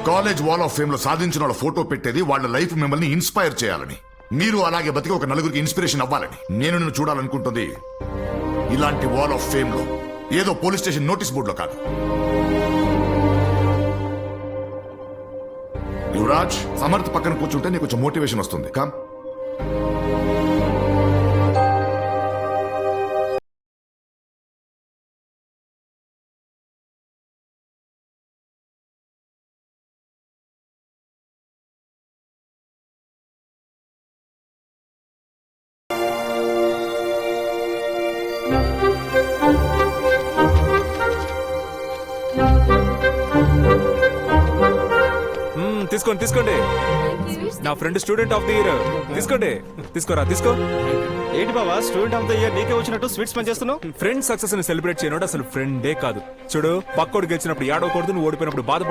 College wall of fame లో సాధించిన వాళ్ళ ఫోటో పెట్టేది వాళ్ళ లైఫ్ మిమ్మల్ని ఇన్స్పైర్ చేయాలని, మీరు అలాగే బతికి ఒక నలుగురికి ఇన్స్పిరేషన్ అవ్వాలని. నేను నిన్ను చూడాలనుకుంటుంది ఇలాంటి వాల్ ఆఫ్ ఫేమ్ లో, ఏదో పోలీస్ స్టేషన్ నోటీస్ బోర్డులో కాదు. యువరాజ్, సమర్థ్ పక్కన కూర్చుంటే నీకు కొంచెం మోటివేషన్ వస్తుంది. కమ్. తీసుకోండి తీసుకోండి, నా friend student of the year. తీసుకోండి, తీసుకోరా తీసుకో. ఏంటి బాబా స్టూడెంట్ ఆఫ్ ద ఇయర్ నీకే వచ్చినట్టు స్వీట్స్ పనిచేస్తున్నావు? ఫ్రెండ్ సక్సెస్ ని సెలబ్రేట్ చేయనోడు అసలు ఫ్రెండే కాదు. చూడు, పక్కోడు గెలిచినప్పుడు ఏడవకూడదు, నువ్వు ఓడిపోయినప్పుడు బాధపడ